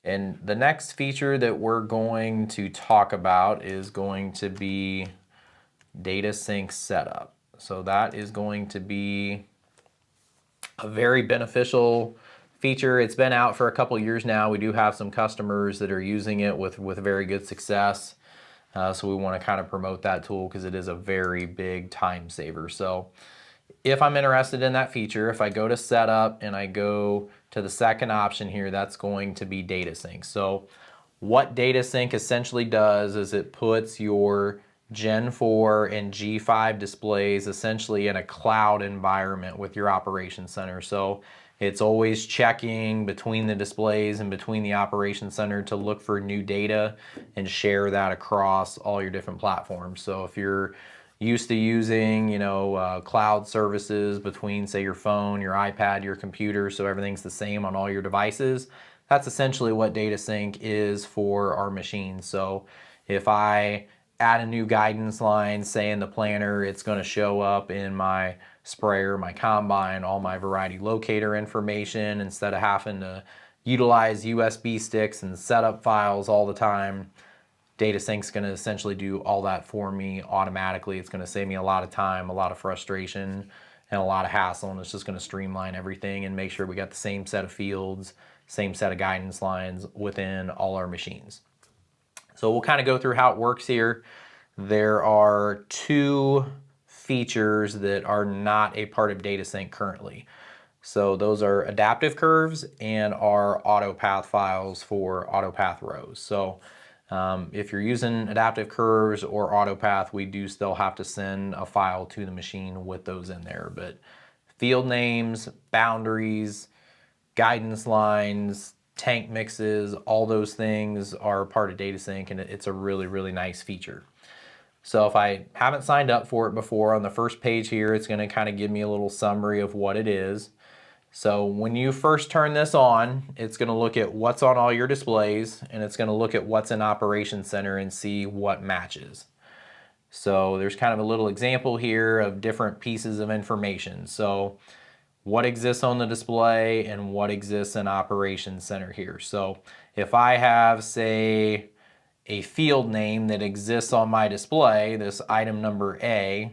And the next feature that we're going to talk about is going to be data sync setup. So that is going to be a very beneficial feature. It's been out for a couple years now. We do have some customers that are using it with very good success. So we want to kind of promote that tool because it is a very big time saver. So if I'm interested in that feature, if I go to setup and I go to the second option here, that's going to be data sync. So what data sync essentially does is it puts your Gen 4 and G5 displays essentially in a cloud environment with your Operations Center. So it's always checking between the displays and between the Operations Center to look for new data and share that across all your different platforms. So if you're used to using, cloud services between, say, your phone, your iPad, your computer, so everything's the same on all your devices, that's essentially what data sync is for our machines. So if I add a new guidance line, say in the planner, it's going to show up in my sprayer, my combine, all my variety locator information instead of having to utilize USB sticks and setup files all the time. Data Sync's going to essentially do all that for me automatically. It's going to save me a lot of time, a lot of frustration, and a lot of hassle, and it's just going to streamline everything and make sure we got the same set of fields, same set of guidance lines within all our machines. So we'll kind of go through how it works here. There are two features that are not a part of data sync currently. So those are adaptive curves and our AutoPath files for AutoPath rows. So if you're using adaptive curves or AutoPath, we do still have to send a file to the machine with those in there. But field names, boundaries, guidance lines, tank mixes, all those things are part of data sync, and it's a really, really nice feature. So if I haven't signed up for it before, on the first page here, it's going to kind of give me a little summary of what it is. So when you first turn this on, it's going to look at what's on all your displays, and it's going to look at what's in Operations Center and see what matches. So there's kind of a little example here of different pieces of information. So what exists on the display and what exists in Operations Center here. So if I have, say, a field name that exists on my display, this item number A,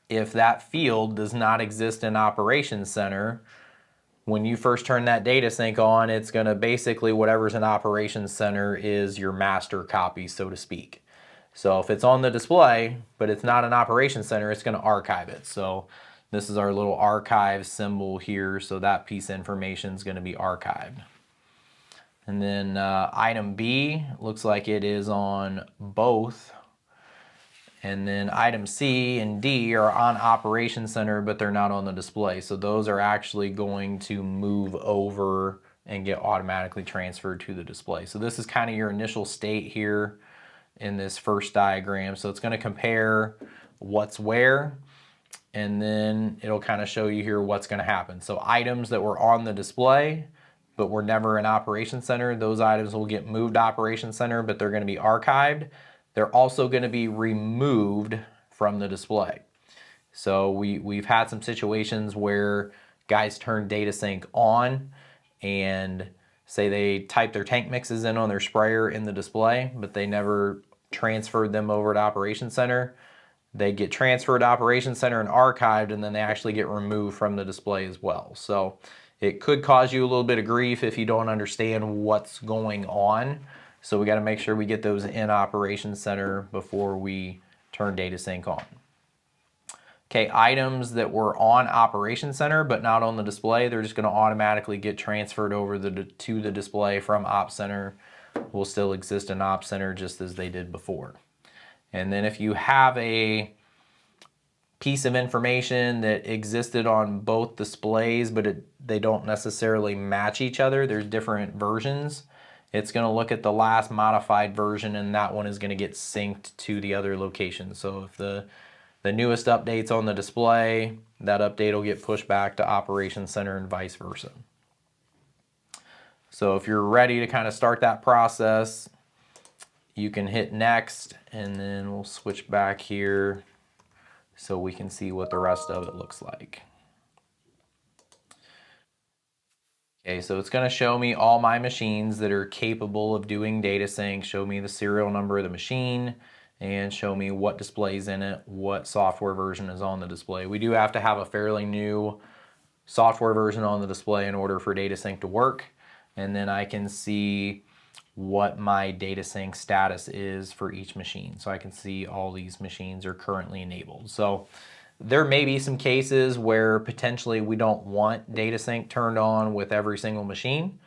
if that field does not exist in Operations Center, when you first turn that data sync on, it's going to basically, whatever's in Operations Center is your master copy, so to speak. So if it's on the display, but it's not in Operations Center, it's going to archive it. So this is our little archive symbol here, so that piece of information is going to be archived. And then item B looks like it is on both. And then item C and D are on Operations Center, but they're not on the display. So those are actually going to move over and get automatically transferred to the display. So this is kind of your initial state here in this first diagram. So it's going to compare what's where, and then it'll kind of show you here what's going to happen. So items that were on the display but were never in Operations Center, those items will get moved to Operations Center, but they're going to be archived. They're also going to be removed from the display. So we've had some situations where guys turn data sync on and say they type their tank mixes in on their sprayer in the display, but they never transferred them over to Operations Center. They get transferred to Operations Center and archived, and then they actually get removed from the display as well. So it could cause you a little bit of grief if you don't understand what's going on. So we got to make sure we get those in Operations Center before we turn data sync on. Okay, items that were on Operations Center but not on the display, they're just going to automatically get transferred over to the display from Op Center. Will still exist in Op Center just as they did before. And then if you have a piece of information that existed on both displays but they don't necessarily match each other, there's different versions, it's going to look at the last modified version, and that one is going to get synced to the other location. So if the newest update's on the display, that update will get pushed back to Operations Center and vice versa. So if you're ready to kind of start that process, you can hit next, and then we'll switch back here so we can see what the rest of it looks like. Okay, so it's going to show me all my machines that are capable of doing data sync, show me the serial number of the machine, and show me what display's in it, what software version is on the display. We do have to have a fairly new software version on the display in order for data sync to work. And then I can see what my data sync status is for each machine. So I can see all these machines are currently enabled. So there may be some cases where potentially we don't want data sync turned on with every single machine.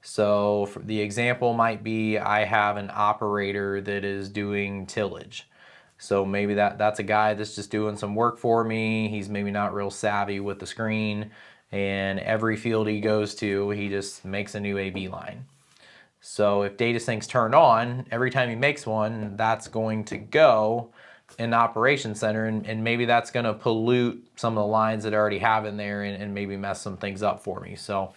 So the example might be I have an operator that is doing tillage. So maybe that's a guy that's just doing some work for me. He's maybe not real savvy with the screen, and every field he goes to, he just makes a new AB line. So if data sync's turned on, every time he makes one, that's going to go in the operations center, and maybe that's going to pollute some of the lines that I already have in there and maybe mess some things up for me. So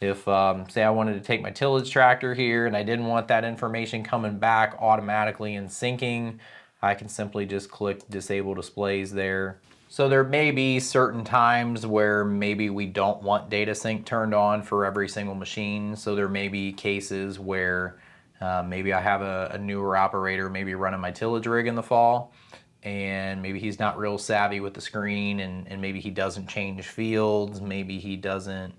if, say I wanted to take my tillage tractor here and I didn't want that information coming back automatically and syncing, I can simply just click disable displays there. So there may be certain times where maybe we don't want data sync turned on for every single machine. So there may be cases where maybe I have a newer operator maybe running my tillage rig in the fall, and maybe he's not real savvy with the screen, and maybe he doesn't change fields, maybe he doesn't,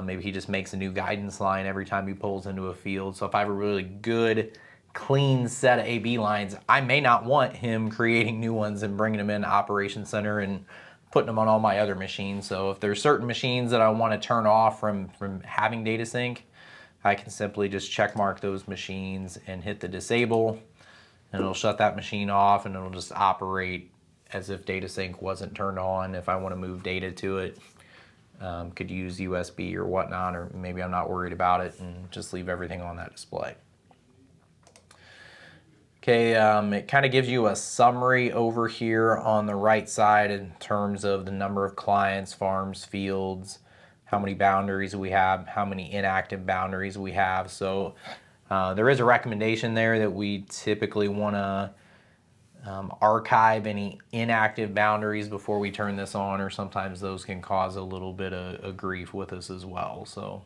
maybe he just makes a new guidance line every time he pulls into a field. So if I have a really good clean set of AB lines, I may not want him creating new ones and bringing them in Operations Center and putting them on all my other machines. So if there's certain machines that I want to turn off from having data sync, I can simply just check mark those machines and hit the disable, and it'll shut that machine off and it'll just operate as if data sync wasn't turned on. If I want to move data to it, could use USB or whatnot, or maybe I'm not worried about it and just leave everything on that display. Okay, it kind of gives you a summary over here on the right side in terms of the number of clients, farms, fields, how many boundaries we have, how many inactive boundaries we have. So there is a recommendation there that we typically want to archive any inactive boundaries before we turn this on, or sometimes those can cause a little bit of grief with us as well. So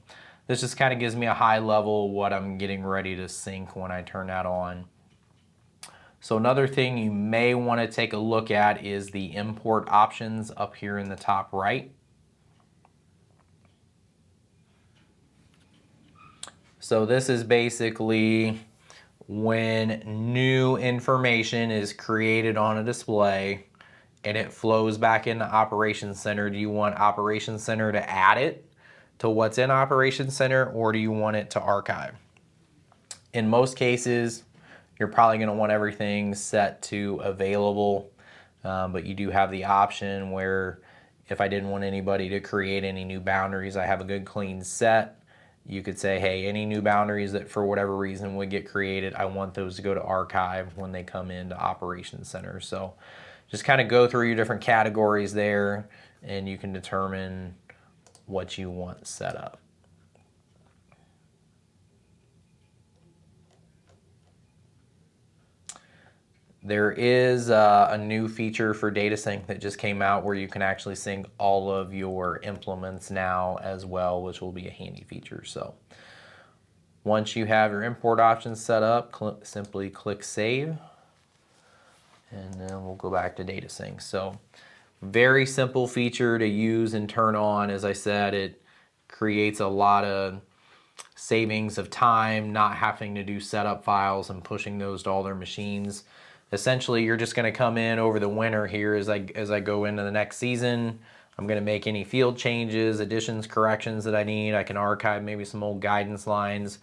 this just kind of gives me a high level what I'm getting ready to sync when I turn that on. So another thing you may want to take a look at is the import options up here in the top right. So this is basically when new information is created on a display and it flows back into Operations Center. Do you want Operations Center to add it to what's in Operations Center, or do you want it to archive? In most cases, you're probably going to want everything set to available, but you do have the option where if I didn't want anybody to create any new boundaries, I have a good clean set. You could say, hey, any new boundaries that for whatever reason would get created, I want those to go to archive when they come into Operations Center. So just kind of go through your different categories there, and you can determine what you want set up. There is a new feature for data sync that just came out where you can actually sync all of your implements now as well, which will be a handy feature. So once you have your import options set up, simply click save, and then we'll go back to data sync. So very simple feature to use and turn on. As I said, it creates a lot of savings of time, not having to do setup files and pushing those to all their machines. Essentially, you're just going to come in over the winter here as I go into the next season. I'm going to make any field changes, additions, corrections that I need. I can archive maybe some old guidance lines.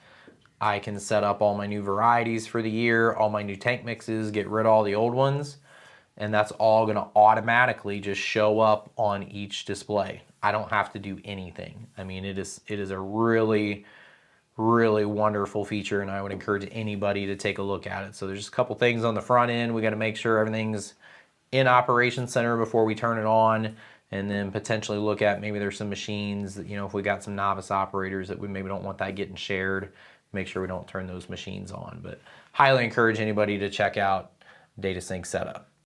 I can set up all my new varieties for the year, all my new tank mixes, get rid of all the old ones, and that's all going to automatically just show up on each display. I don't have to do anything. I mean, it is a really wonderful feature, and I would encourage anybody to take a look at it. So there's just a couple things on the front end. We got to make sure everything's in Operations Center before we turn it on, and then potentially look at maybe there's some machines that, if we got some novice operators that we maybe don't want that getting shared, make sure we don't turn those machines on. But highly encourage anybody to check out data sync setup.